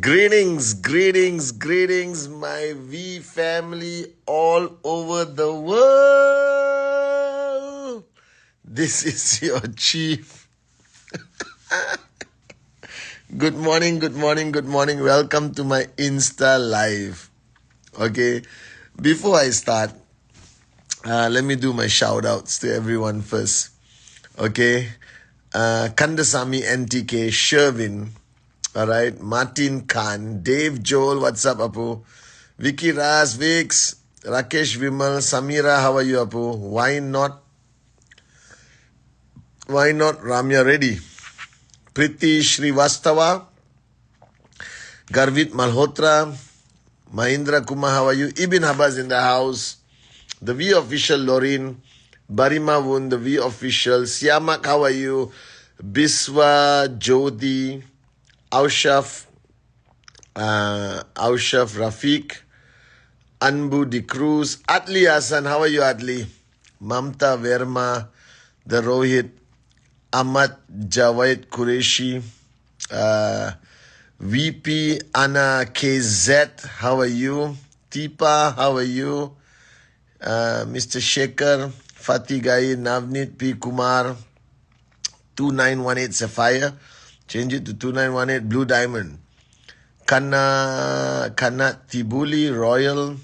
Greetings, greetings, greetings, my V family all over the world. This is your chief. Good morning, good morning, good morning. Welcome to my Insta Live. Okay, before I start, let me do my shout outs to everyone first. Okay, Kandasamy NTK, Sherwin. Alright, Martin Khan, Dave Joel, what's up, Apu? Vicky Raz, Vix, Rakesh Vimal, Samira, how are you, Apu? Why not Ramya Reddy? Priti Srivastava, Garvit Malhotra, Mahindra Kumar, how are you? Ibn Habaz in the house, the V official Lorin, Barima Wun, the V official, Siamak, how are you? Biswa, Jodi, Aushaf Rafiq, Anbu Di Cruz, Atli Hassan, how are you, Atli? Mamta Verma, the Rohit, Ahmad Jawed Qureshi, VP Anna KZ, how are you? Tipa, how are you? Mr. Shekhar, Fatih Gai, Navneet P. Kumar, 2918 Sapphire, change it to 2918 Blue Diamond. Kana Tibuli Royal,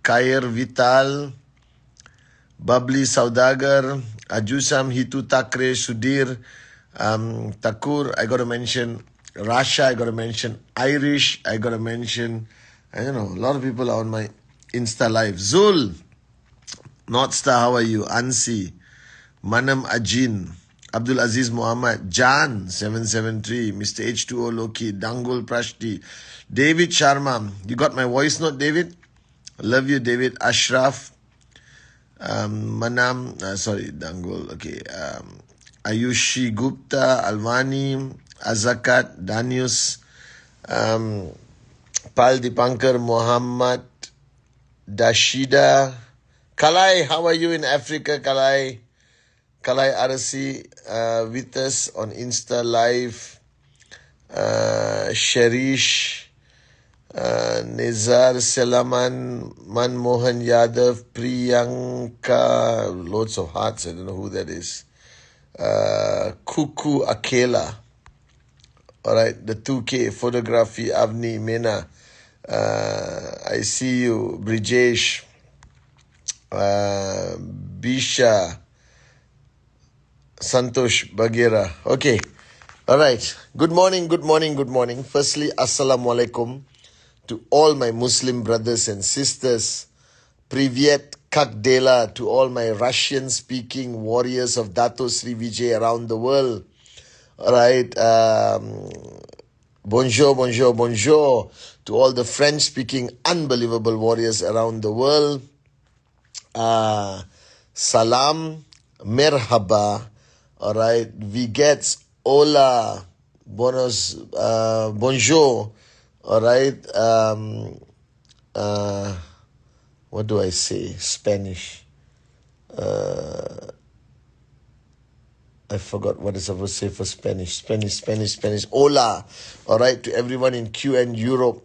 Kair Vital, Babli Saudagar, Ajusam Hitu Takre, Sudhir, Takur, I got to mention, Rasha, I got to mention, Irish, I got to mention, I don't know, a lot of people are on my Insta Live. Zul, North Star, how are you? Ansi, Manam Ajin, Abdul Aziz Muhammad, Jan 773, Mr. H2O Loki, Dangul Prashti, David Sharma. You got my voice note, David? Love you, David. Ashraf, Manam, Dangul, okay. Ayushi Gupta, Alvani, Azakat, Danius, Pal Dipankar, Muhammad, Dashida. Kalai, how are you in Africa, Kalai? Kalai Arasi with us on Insta Live. Sharish, Nizar Selaman, Manmohan Yadav, Priyanka, loads of hearts, I don't know who that is. Kuku Akela. Alright, the 2K photography, Avni Mena. I see you, Brijesh, Bisha, Santosh Bagheera. Okay. All right. Good morning, good morning, good morning. Firstly, Assalamu alaikum to all my Muslim brothers and sisters. Privyet Kak Dela to all my Russian-speaking warriors of Dato Sri Vijay around the world. All right. Bonjour, bonjour, bonjour to all the French-speaking unbelievable warriors around the world. Salam, merhaba. All right, Vigets, hola, buenos, bonjour. All right, what do I say? Spanish. I forgot what I'm supposed to say for Spanish. Spanish. Hola. All right, to everyone in QN Europe.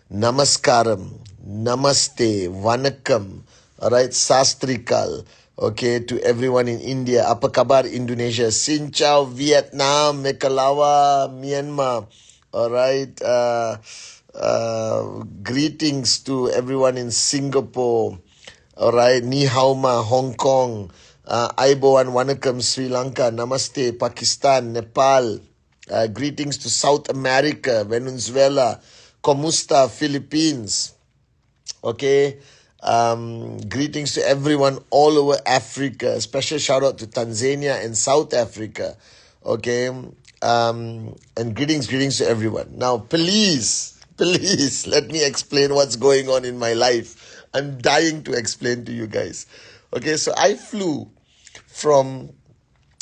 Namaskaram, Namaste, Vanakkam, alright, Sastrikal, okay, to everyone in India, apa khabar Indonesia, Sin Chow, Vietnam, Mekalawa, Myanmar, alright, greetings to everyone in Singapore, alright, Ni Hao Ma, Hong Kong, Aiboan, Vanakkam, Sri Lanka, Namaste, Pakistan, Nepal, greetings to South America, Venezuela, Comusta, Philippines. Okay. Greetings to everyone all over Africa. Special shout out to Tanzania and South Africa. Okay. And greetings to everyone. Now, please, let me explain what's going on in my life. I'm dying to explain to you guys. Okay. So I flew from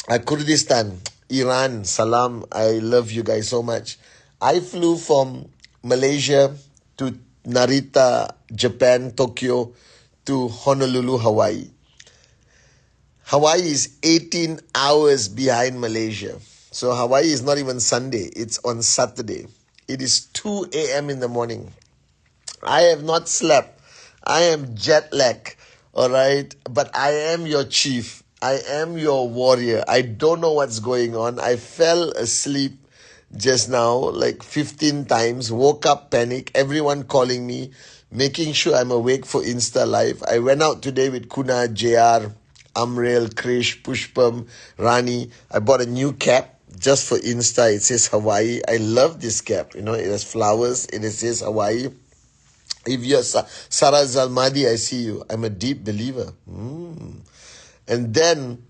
Kurdistan, Iran. Salam. I love you guys so much. I flew from Malaysia to Narita, Japan, Tokyo, to Honolulu, Hawaii. Hawaii is 18 hours behind Malaysia. So Hawaii is not even Sunday, it's on Saturday. It is 2 a.m. in the morning. I have not slept. I am jet lag. All right. But I am your chief. I am your warrior. I don't know what's going on. I fell asleep just now like 15 times, woke up, panic, everyone calling me, making sure I'm awake for Insta Live. I went out today with Kuna, JR, Amrel, Krish, Pushpam, Rani. I bought a new cap just for Insta. It says Hawaii. I love this cap. You know, it has flowers and it says Hawaii. If you're Sarah Zalmadi, I see you. I'm a deep believer. And then,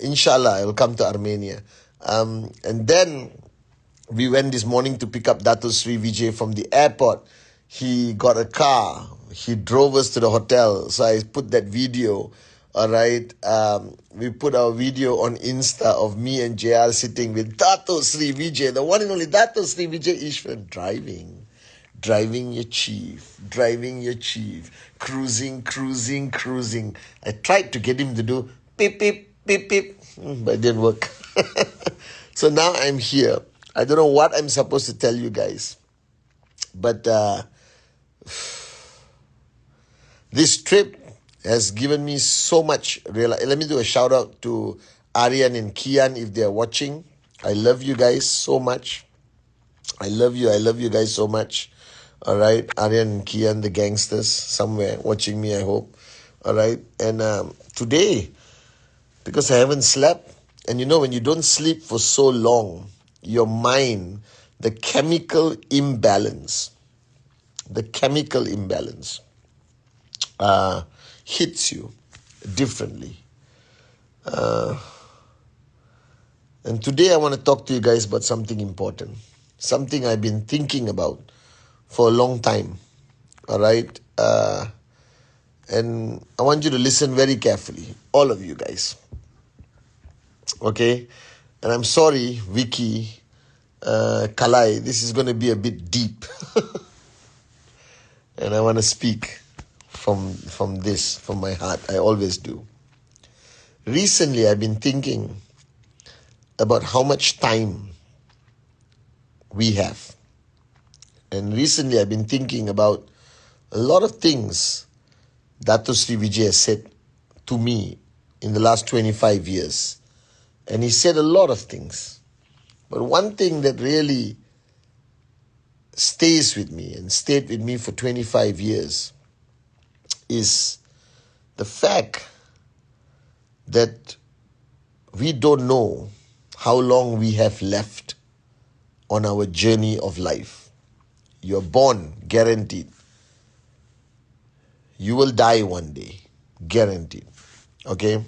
inshallah, I will come to Armenia. And then we went this morning to pick up Dato Sri Vijay from the airport. He got a car. He drove us to the hotel. So I put that video. All right. We put our video on Insta of me and JR sitting with Dato Sri Vijay, the one and only Dato Sri Vijay Ishwar, driving your chief, cruising. I tried to get him to do beep, beep, beep, beep, but it didn't work. So now I'm here. I don't know what I'm supposed to tell you guys, but this trip has given me so much Let me do a shout out to Aryan and Kian if they're watching. I love you guys so much. I love you guys so much. All right, Aryan and Kian, the gangsters, somewhere watching me, I hope. All right, and today, because I haven't slept, and you know, when you don't sleep for so long, your mind, the chemical imbalance hits you differently. And today I want to talk to you guys about something important, something I've been thinking about for a long time. All right. And I want you to listen very carefully, all of you guys. Okay. And I'm sorry, Vicky, Kalai, this is going to be a bit deep. And I want to speak from my heart. I always do. Recently, I've been thinking about how much time we have. And recently, I've been thinking about a lot of things Dato Sri Vijay has said to me in the last 25 years. And he said a lot of things. But one thing that really stays with me and stayed with me for 25 years is the fact that we don't know how long we have left on our journey of life. You're born, guaranteed. You will die one day, guaranteed. Okay?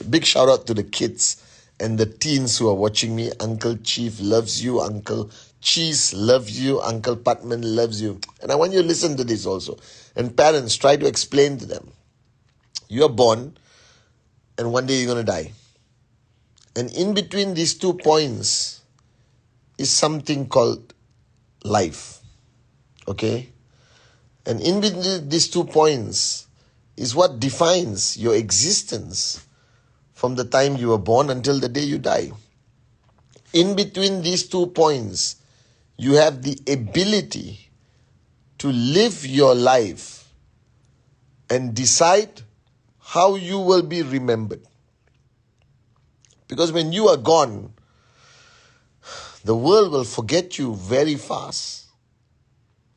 Big shout out to the kids and the teens who are watching me. Uncle Chief loves you. Uncle Cheese loves you. Uncle Patman loves you. And I want you to listen to this also. And parents, try to explain to them. You're born and one day you're going to die. And in between these 2 points is something called life. Okay? And in between these 2 points is what defines your existence from the time you were born until the day you die. In between these 2 points, you have the ability to live your life and decide how you will be remembered. Because when you are gone, the world will forget you very fast.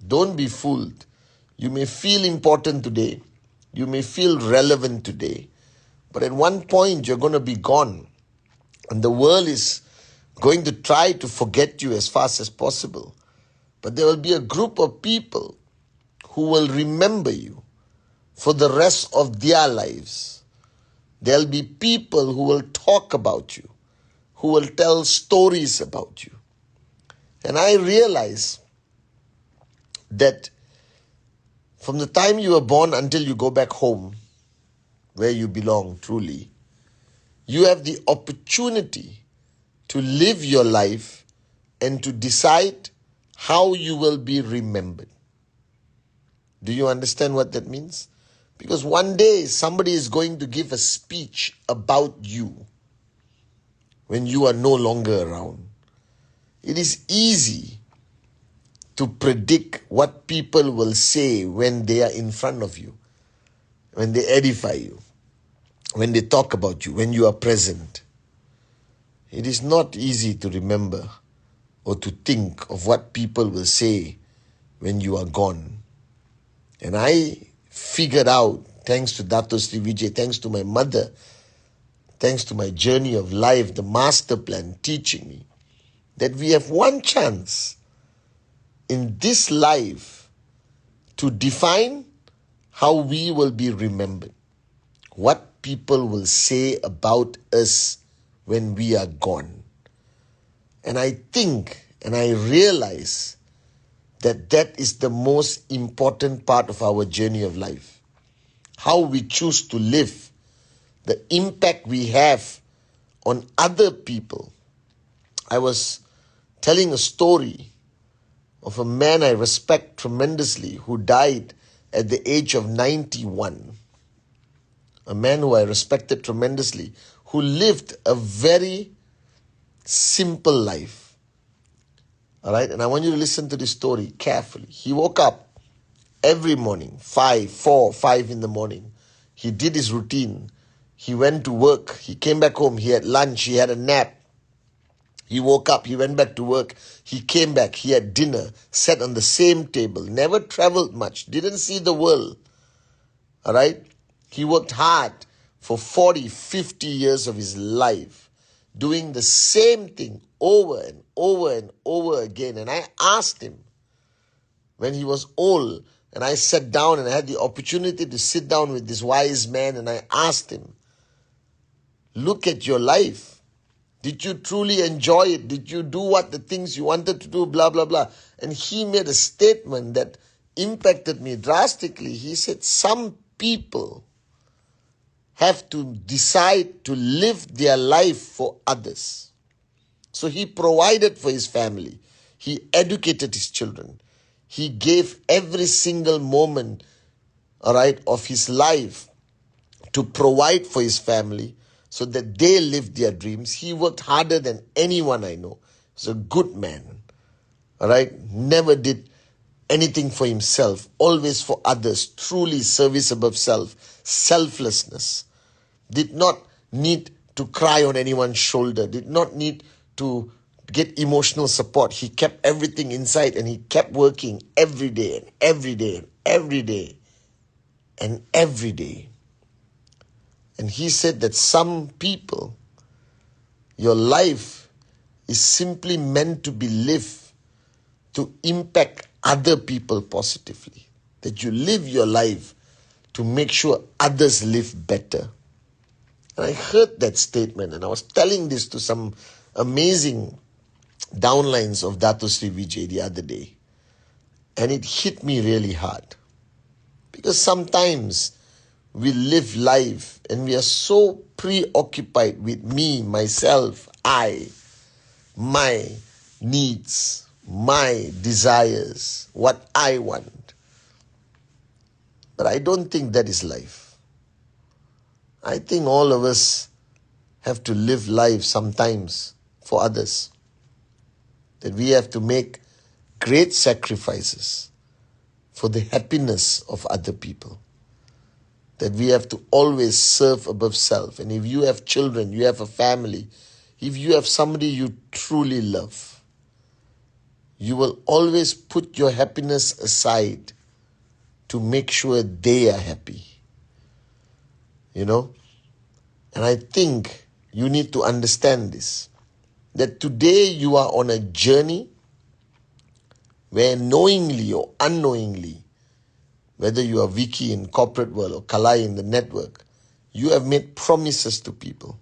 Don't be fooled. You may feel important today. You may feel relevant today. But at one point, you're going to be gone. And the world is going to try to forget you as fast as possible. But there will be a group of people who will remember you for the rest of their lives. There'll be people who will talk about you, who will tell stories about you. And I realize that from the time you were born until you go back home, where you belong truly, you have the opportunity to live your life and to decide how you will be remembered. Do you understand what that means? Because one day somebody is going to give a speech about you. when you are no longer around. It is easy to predict what people will say when they are in front of you, when they edify you, when they talk about you, when you are present. It is not easy to remember or to think of what people will say when you are gone. And I figured out, thanks to Dato Sri Vijay, thanks to my mother, thanks to my journey of life, the master plan teaching me, that we have one chance in this life to define how we will be remembered, what people will say about us when we are gone. And I think and I realize that that is the most important part of our journey of life. How we choose to live, the impact we have on other people. I was telling a story of a man I respect tremendously who died at the age of 91. A man who I respected tremendously, who lived a very simple life. All right, and I want you to listen to this story carefully. He woke up every morning, 5 in the morning. He did his routine. He went to work. He came back home. He had lunch. He had a nap. He woke up. He went back to work. He came back. He had dinner. Sat on the same table. Never traveled much. Didn't see the world. All right? He worked hard for 40, 50 years of his life, doing the same thing over and over and over again. And I asked him when he was old, and I sat down and I had the opportunity to sit down with this wise man, and I asked him, look at your life. Did you truly enjoy it? Did you do what the things you wanted to do? Blah, blah, blah. And he made a statement that impacted me drastically. He said, some people have to decide to live their life for others. So he provided for his family. He educated his children. He gave every single moment, all right, of his life to provide for his family so that they lived their dreams. He worked harder than anyone I know. He's a good man, all right? Never did anything for himself, always for others, truly service above self, selflessness. Did not need to cry on anyone's shoulder, did not need to get emotional support. He kept everything inside and he kept working every day and every day and every day and every day. And he said that some people, your life is simply meant to be lived to impact other people positively. That you live your life to make sure others live better. And I heard that statement and I was telling this to some amazing downlines of Dato Sri Vijay the other day. And it hit me really hard. Because sometimes we live life and we are so preoccupied with me, myself, my needs, my desires, what I want. But I don't think that is life. I think all of us have to live life sometimes for others. That we have to make great sacrifices for the happiness of other people. That we have to always serve above self. And if you have children, you have a family, if you have somebody you truly love, you will always put your happiness aside to make sure they are happy. You know? And I think you need to understand this. That today you are on a journey where knowingly or unknowingly, whether you are Vicky in corporate world or Kalai in the network, you have made promises to people.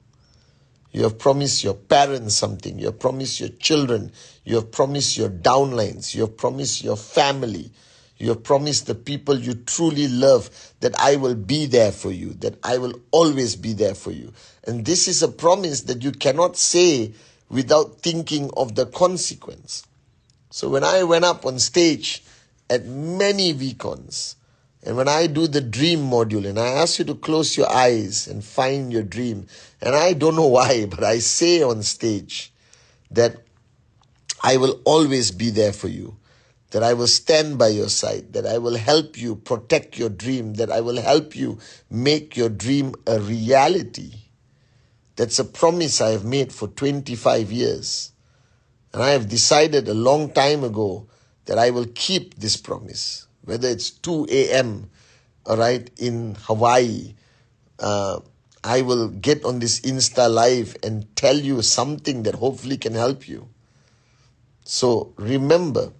You have promised your parents something. You have promised your children. You have promised your downlines. You have promised your family. You have promised the people you truly love that I will be there for you, that I will always be there for you. And this is a promise that you cannot say without thinking of the consequence. So when I went up on stage at many VCons, And when I do the dream module and I ask you to close your eyes and find your dream, and I don't know why, but I say on stage that I will always be there for you, that I will stand by your side, that I will help you protect your dream, that I will help you make your dream a reality. That's a promise I have made for 25 years. And I have decided a long time ago that I will keep this promise, whether it's 2 a.m., all right, in Hawaii. I will get on this Insta Live and tell you something that hopefully can help you. So remember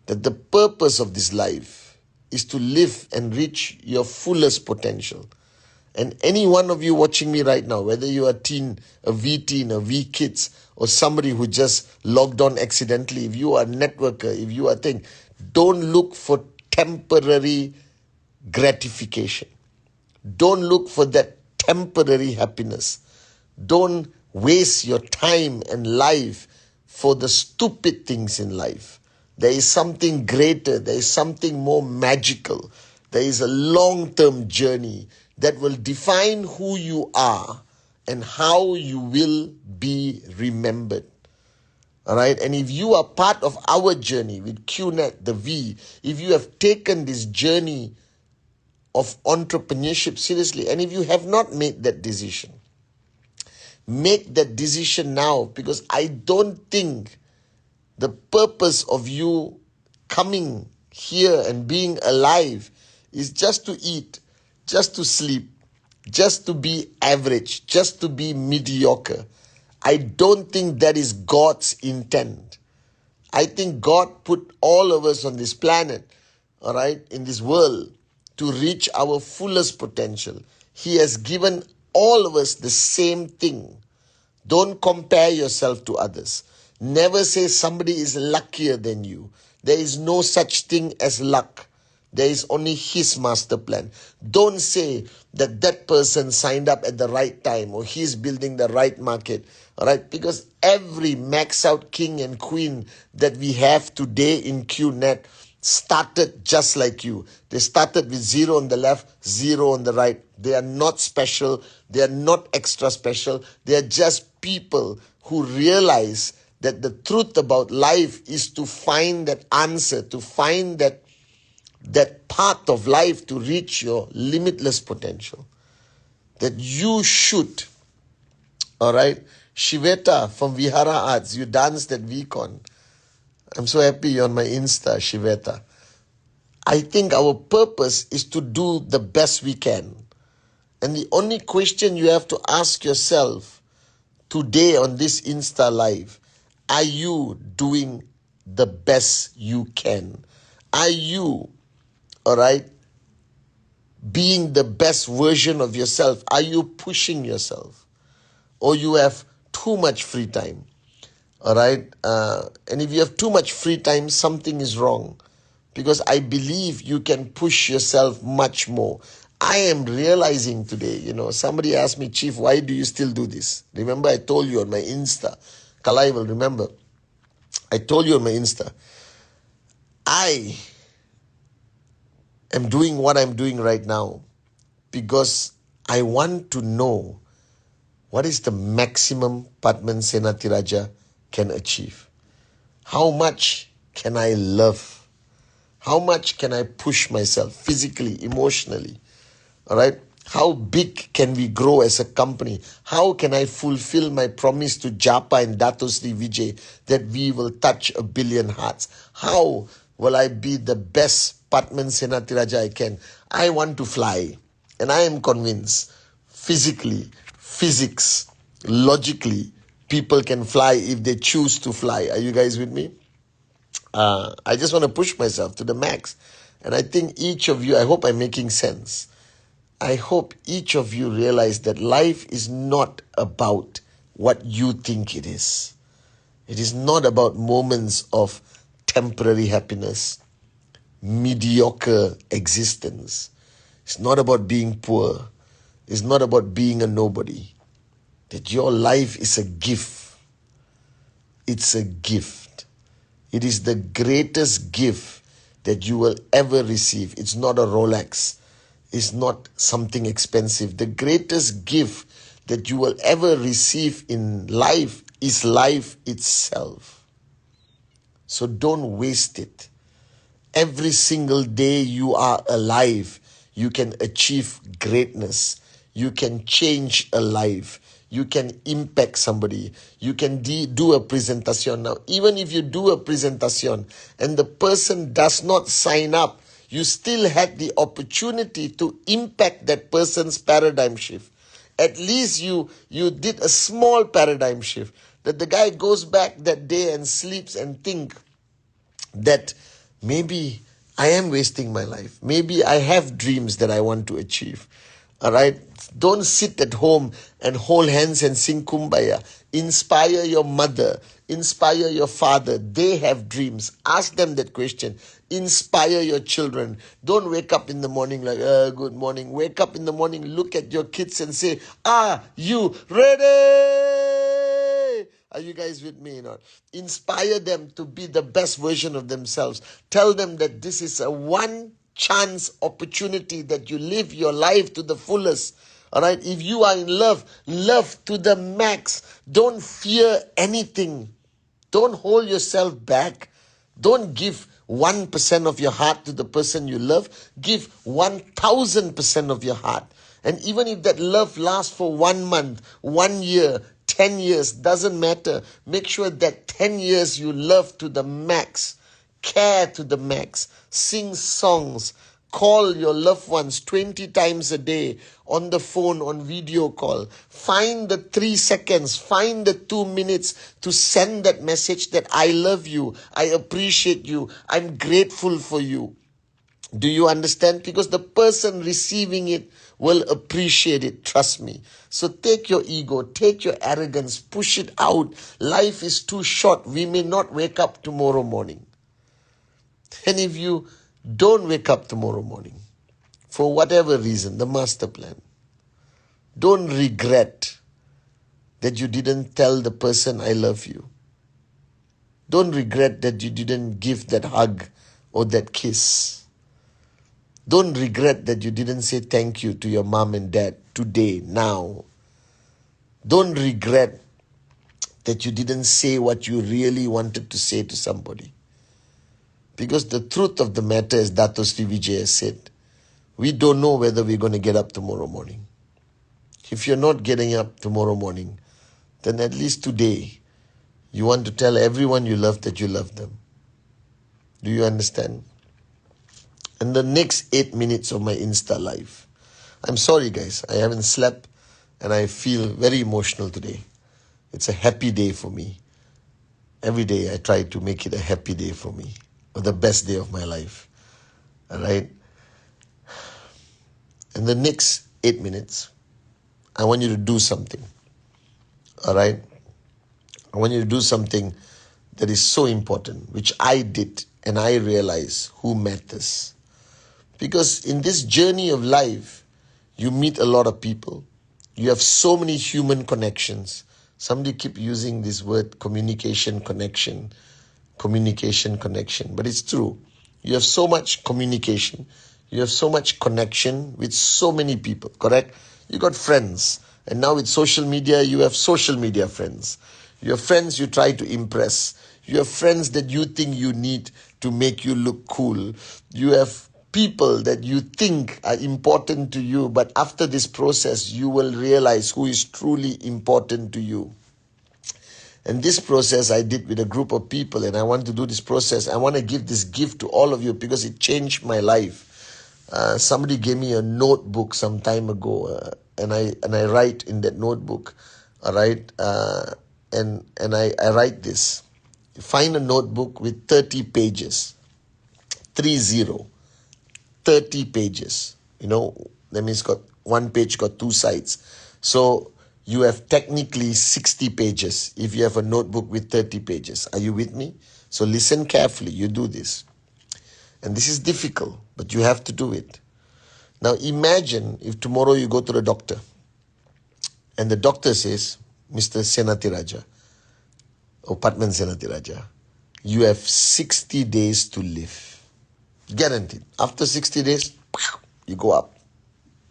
that the purpose of this life is to live and reach your fullest potential. And any one of you watching me right now, whether you are a teen, a V-teen, a V-kids, or somebody who just logged on accidentally, if you are a networker, if you are a thing, don't look for temporary gratification. Don't look for that temporary happiness. Don't waste your time and life for the stupid things in life. There is something greater. There is something more magical. There is a long-term journey that will define who you are and how you will be remembered. All right. And if you are part of our journey with QNet, the V, if you have taken this journey of entrepreneurship seriously, and if you have not made that decision, make that decision now, because I don't think the purpose of you coming here and being alive is just to eat, just to sleep, just to be average, just to be mediocre. I don't think that is God's intent. I think God put all of us on this planet, all right, in this world, to reach our fullest potential. He has given all of us the same thing. Don't compare yourself to others. Never say somebody is luckier than you. There is no such thing as luck. There is only His master plan. Don't say that that person signed up at the right time or he's building the right market. All right, because every max out king and queen that we have today in QNet started just like you. They started with 0 on the left, 0 on the right. They are not special. They are not extra special. They are just people who realize that the truth about life is to find that answer, to find that path of life to reach your limitless potential. That you should, all right? Shiveta from Vihara Arts, you danced at VCon. I'm so happy you're on my Insta, Shiveta. I think our purpose is to do the best we can. And the only question you have to ask yourself today on this Insta Live, are you doing the best you can? Are you, all right, being the best version of yourself? Are you pushing yourself? Or you have too much free time? All right. And if you have too much free time, something is wrong. Because I believe you can push yourself much more. I am realizing today, somebody asked me, Chief, why do you still do this? Remember, I told you on my Insta. Kalai will remember. I told you on my Insta. I am doing what I'm doing right now because I want to know what is the maximum Padman Senatiraja can achieve. How much can I love? How much can I push myself physically, emotionally? All right? How big can we grow as a company? How can I fulfill my promise to Japa and Dato Sri Vijay that we will touch 1 billion hearts? How will I be the best Padman Senatiraja I can? I want to fly. And I am convinced, physically, physics, logically, people can fly if they choose to fly. Are you guys with me? I just want to push myself to the max. And I think each of you, I hope I'm making sense. I hope each of you realize that life is not about what you think it is. It is not about moments of temporary happiness, mediocre existence. It's not about being poor. It's not about being a nobody. That your life is a gift. It's a gift. It is the greatest gift that you will ever receive. It's not a Rolex. It's not something expensive. The greatest gift that you will ever receive in life is life itself. So don't waste it. Every single day you are alive, you can achieve greatness. You can change a life. You can impact somebody. You can do a presentation. Now, even if you do a presentation and the person does not sign up, you still had the opportunity to impact that person's paradigm shift. At least you did a small paradigm shift. That the guy goes back that day and sleeps and think that maybe I am wasting my life. Maybe I have dreams that I want to achieve. All right? Don't sit at home and hold hands and sing Kumbaya. Inspire your mother. Inspire your father. They have dreams. Ask them that question. Inspire your children. Don't wake up in the morning like, good morning. Wake up in the morning, look at your kids and say, are you ready? Are you guys with me or not? Inspire them to be the best version of themselves. Tell them that this is a one chance opportunity that you live your life to the fullest. All right? If you are in love, love to the max. Don't fear anything. Don't hold yourself back. Don't give 1% of your heart to the person you love. Give 1,000% of your heart. And even if that love lasts for 1 month, 1 year, 10 years, doesn't matter. Make sure that 10 years you love to the max. Care to the max. Sing songs. Call your loved ones 20 times a day on the phone, on video call. Find the 3 seconds, find the 2 minutes to send that message that I love you, I appreciate you, I'm grateful for you. Do you understand? Because the person receiving it will appreciate it, trust me. So take your ego, take your arrogance, push it out. Life is too short. We may not wake up tomorrow morning. And if you don't wake up tomorrow morning, for whatever reason, the master plan, don't regret that you didn't tell the person I love you. Don't regret that you didn't give that hug or that kiss. Don't regret that you didn't say thank you to your mom and dad today, now. Don't regret that you didn't say what you really wanted to say to somebody. Because the truth of the matter, as Dato Sri Vijaya said, we don't know whether we're going to get up tomorrow morning. If you're not getting up tomorrow morning, then at least today, you want to tell everyone you love that you love them. Do you understand? And the next 8 minutes of my Insta live. I'm sorry guys, I haven't slept and I feel very emotional today. It's a happy day for me. Every day I try to make it a happy day for me, or the best day of my life. All right? In the next 8 minutes, I want you to do something. All right? I want you to do something that is so important, which I did, and I realize who matters. Because in this journey of life, you meet a lot of people. You have so many human connections. Somebody keep using this word communication connection. Communication connection. But it's true. You have so much communication. You have so much connection with so many people, correct? You got friends. And now with social media, you have social media friends. You have friends you try to impress. You have friends that you think you need to make you look cool. You have people that you think are important to you, but after this process, you will realize who is truly important to you. And this process I did with a group of people, and I want to do this process. I want to give this gift to all of you because it changed my life. Somebody gave me a notebook some time ago, and I write in that notebook, all right, and I write this. Find a notebook with 30 pages, 30 pages. You know, that means one page got 2 sides. So you have technically 60 pages if you have a notebook with 30 pages. Are you with me? So listen carefully. You do this. And this is difficult, but you have to do it. Now imagine if tomorrow you go to the doctor and the doctor says, Mr. Senatiraja, or Patman Senatiraja, you have 60 days to live. Guaranteed. After 60 days, you go up.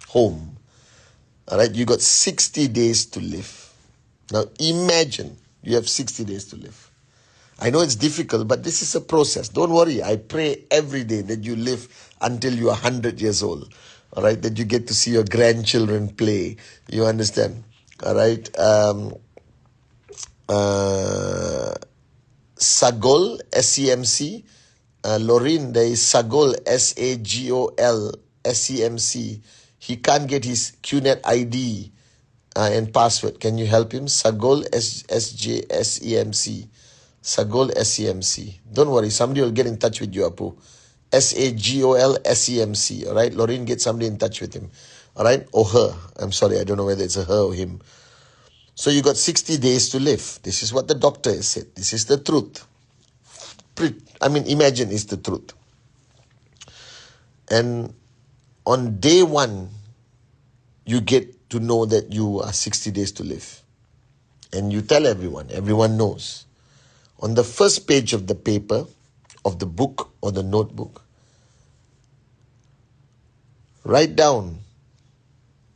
Home. All right, you got 60 days to live. Now imagine you have 60 days to live. I know it's difficult, but this is a process. Don't worry. I pray every day that you live until you are 100 years old. All right, that you get to see your grandchildren play. You understand? All right. Sagol, SEMC. Lorin, there is Sagol, SAGOL, SEMC. He can't get his QNet ID and password. Can you help him? Sagol, SJSEMC. Sagol, SEMC. Don't worry, somebody will get in touch with you, Apu. SAGOL, SEMC. All right, Lorin, get somebody in touch with him. All right, or her. I'm sorry, I don't know whether it's a her or him. So you got 60 days to live. This is what the doctor has said. This is the truth. Imagine it's the truth. And on day one, you get to know that you are 60 days to live. And you tell everyone knows. On the first page of the paper, of the book or the notebook, write down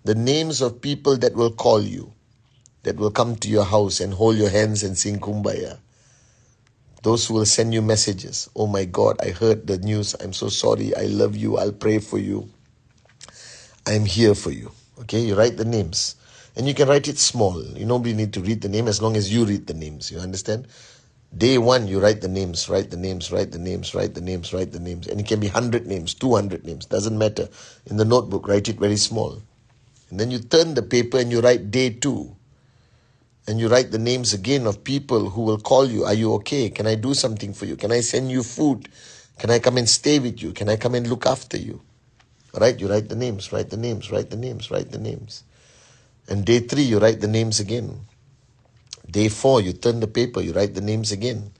the names of people that will call you, that will come to your house and hold your hands and sing Kumbaya. Those who will send you messages. Oh my God, I heard the news. I'm so sorry. I love you. I'll pray for you. I'm here for you. Okay, you write the names. And you can write it small. You nobody need to read the name as long as you read the names. You understand? Day one, you write the names, write the names, write the names, write the names, write the names. And it can be 100 names, 200 names. Doesn't matter. In the notebook, write it very small. And then you turn the paper and you write day two. And you write the names again of people who will call you. Are you okay? Can I do something for you? Can I send you food? Can I come and stay with you? Can I come and look after you? All right, you write the names, write the names, write the names, write the names. And day three, you write the names again. Day four, you turn the paper, you write the names again.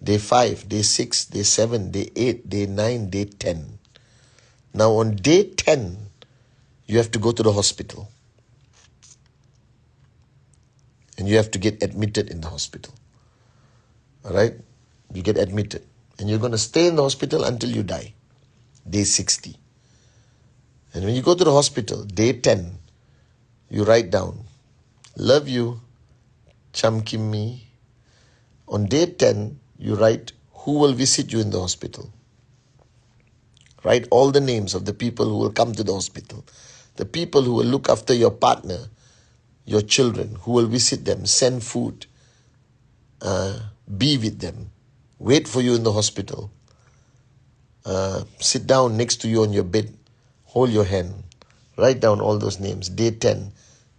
Day 5, day 6, day 7, day 8, day 9, day 10. Now on day 10, you have to go to the hospital. And you have to get admitted in the hospital. All right? You get admitted. And you're going to stay in the hospital until you die. Day 60. And when you go to the hospital, day 10, you write down, love you, Chamkimmi. On day 10, you write who will visit you in the hospital. Write all the names of the people who will come to the hospital. The people who will look after your partner, your children, who will visit them, send food, be with them, wait for you in the hospital, sit down next to you on your bed, hold your hand. Write down all those names. Day 10,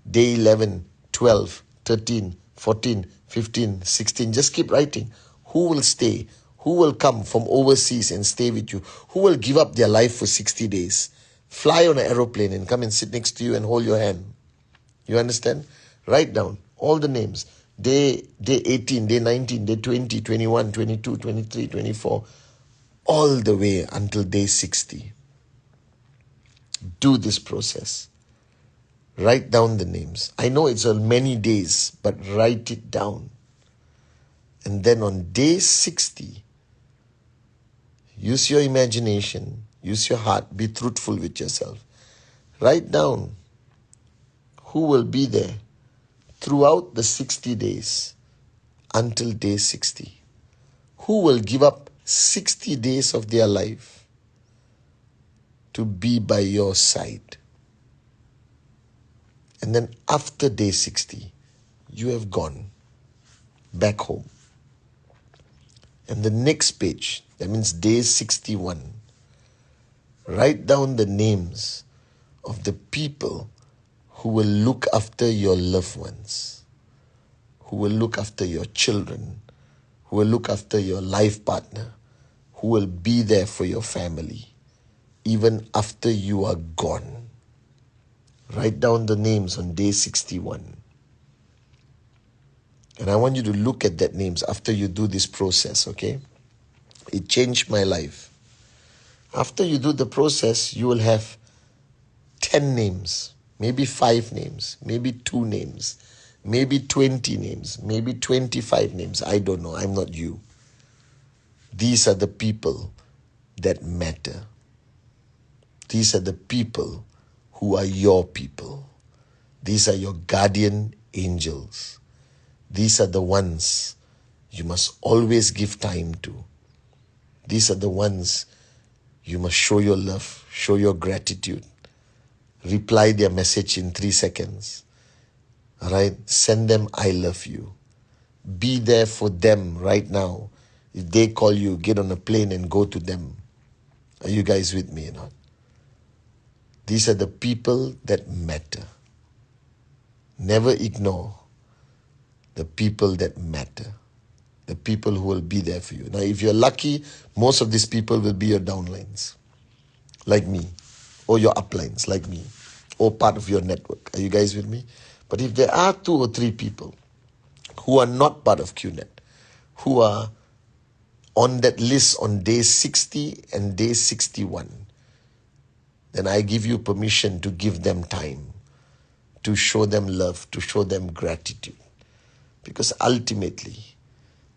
day 11, 12, 13, 14, 15, 16. Just keep writing. Who will stay? Who will come from overseas and stay with you? Who will give up their life for 60 days? Fly on an aeroplane and come and sit next to you and hold your hand. You understand? Write down all the names. Day 18, day 19, day 20, 21, 22, 23, 24, all the way until day 60. Do this process. Write down the names. I know it's many days, but write it down. And then on day 60, use your imagination, use your heart, be truthful with yourself. Write down who will be there throughout the 60 days until day 60. Who will give up 60 days of their life to be by your side. And then after day 60, you have gone back home. And the next page, that means day 61, write down the names of the people who will look after your loved ones, who will look after your children, who will look after your life partner, who will be there for your family, even after you are gone. Write down the names on day 61. And I want you to look at that names after you do this process, okay? It changed my life. After you do the process, you will have 10 names, maybe 5 names, maybe 2 names, maybe 20 names, maybe 25 names. I don't know. I'm not you. These are the people that matter. These are the people who are your people. These are your guardian angels. These are the ones you must always give time to. These are the ones you must show your love, show your gratitude. Reply their message in 3 seconds. All right? Send them, I love you. Be there for them right now. If they call you, get on a plane and go to them. Are you guys with me or not? These are the people that matter. Never ignore the people that matter. The people who will be there for you. Now, if you're lucky, most of these people will be your downlines, like me, or your uplines, like me, or part of your network. Are you guys with me? But if there are 2 or 3 people who are not part of QNet, who are on that list on day 60 and day 61, then I give you permission to give them time, to show them love, to show them gratitude. Because ultimately,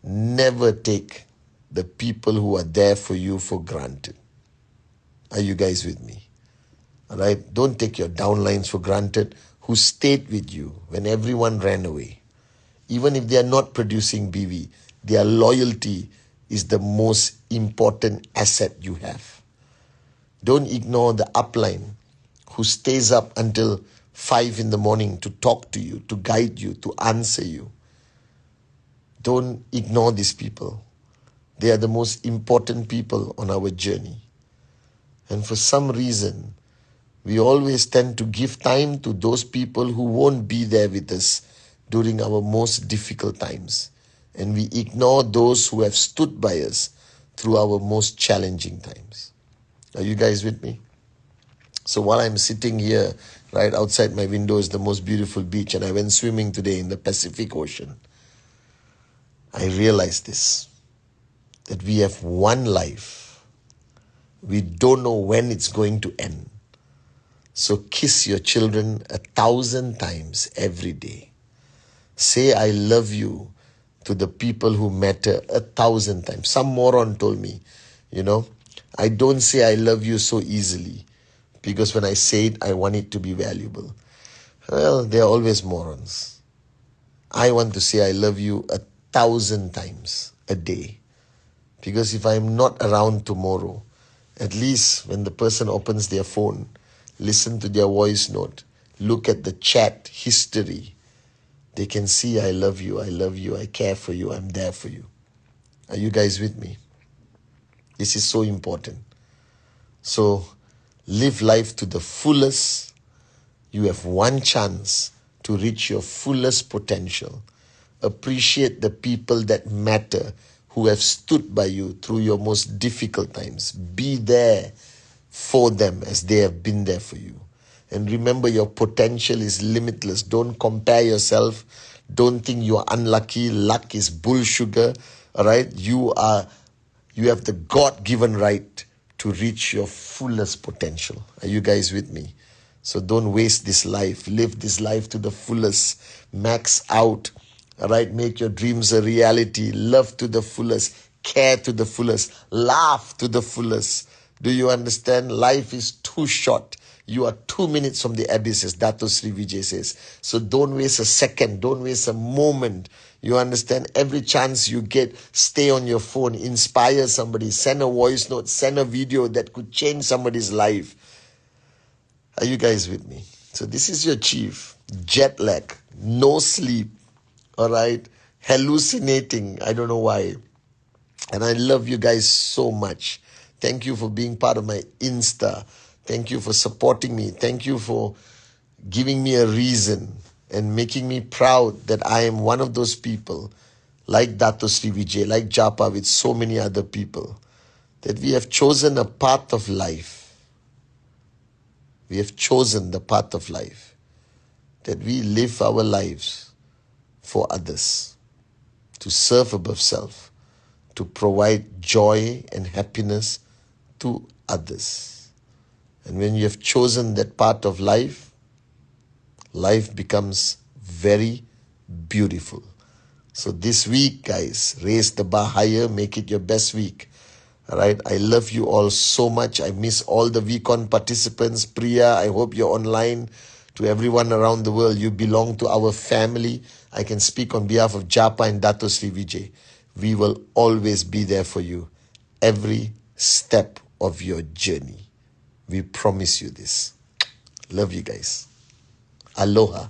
never take the people who are there for you for granted. Are you guys with me? All right? Don't take your downlines for granted who stayed with you when everyone ran away. Even if they are not producing BV, their loyalty is the most important asset you have. Don't ignore the upline who stays up until 5 in the morning to talk to you, to guide you, to answer you. Don't ignore these people. They are the most important people on our journey. And for some reason, we always tend to give time to those people who won't be there with us during our most difficult times. And we ignore those who have stood by us through our most challenging times. Are you guys with me? So while I'm sitting here, right outside my window is the most beautiful beach, and I went swimming today in the Pacific Ocean. I realized this, that we have one life. We don't know when it's going to end. So kiss your children 1,000 times every day. Say I love you to the people who matter 1,000 times. Some moron told me, I don't say I love you so easily because when I say it, I want it to be valuable. Well, they're always morons. I want to say I love you 1,000 times a day. Because if I'm not around tomorrow, at least when the person opens their phone, listen to their voice note, look at the chat history, they can see I love you, I care for you, I'm there for you. Are you guys with me? This is so important. So live life to the fullest. You have one chance to reach your fullest potential. Appreciate the people that matter, who have stood by you through your most difficult times. Be there for them as they have been there for you. And remember, your potential is limitless. Don't compare yourself. Don't think you are unlucky. Luck is bull sugar. All right? You have the God-given right to reach your fullest potential. Are you guys with me? So don't waste this life. Live this life to the fullest. Max out. All right? Make your dreams a reality. Love to the fullest. Care to the fullest. Laugh to the fullest. Do you understand? Life is too short. You are 2 minutes from the abyss, as Dato Sri Vijay says. So don't waste a second. Don't waste a moment. You understand? Every chance you get, stay on your phone. Inspire somebody. Send a voice note. Send a video that could change somebody's life. Are you guys with me? So this is your chief. Jet lag. No sleep. All right? Hallucinating. I don't know why. And I love you guys so much. Thank you for being part of my Insta. Thank you for supporting me. Thank you for giving me a reason and making me proud that I am one of those people, like Dato Sri Vijay, like Japa, with so many other people, that we have chosen a path of life. We have chosen the path of life, that we live our lives for others, to serve above self, to provide joy and happiness to others. And when you have chosen that part of life, life becomes very beautiful. So this week, guys, raise the bar higher, make it your best week. All right. I love you all so much. I miss all the VCon participants. Priya, I hope you're online. To everyone around the world, you belong to our family. I can speak on behalf of Japa and Dato Sri Vijay. We will always be there for you every step of your journey. We promise you this. Love you guys. Aloha.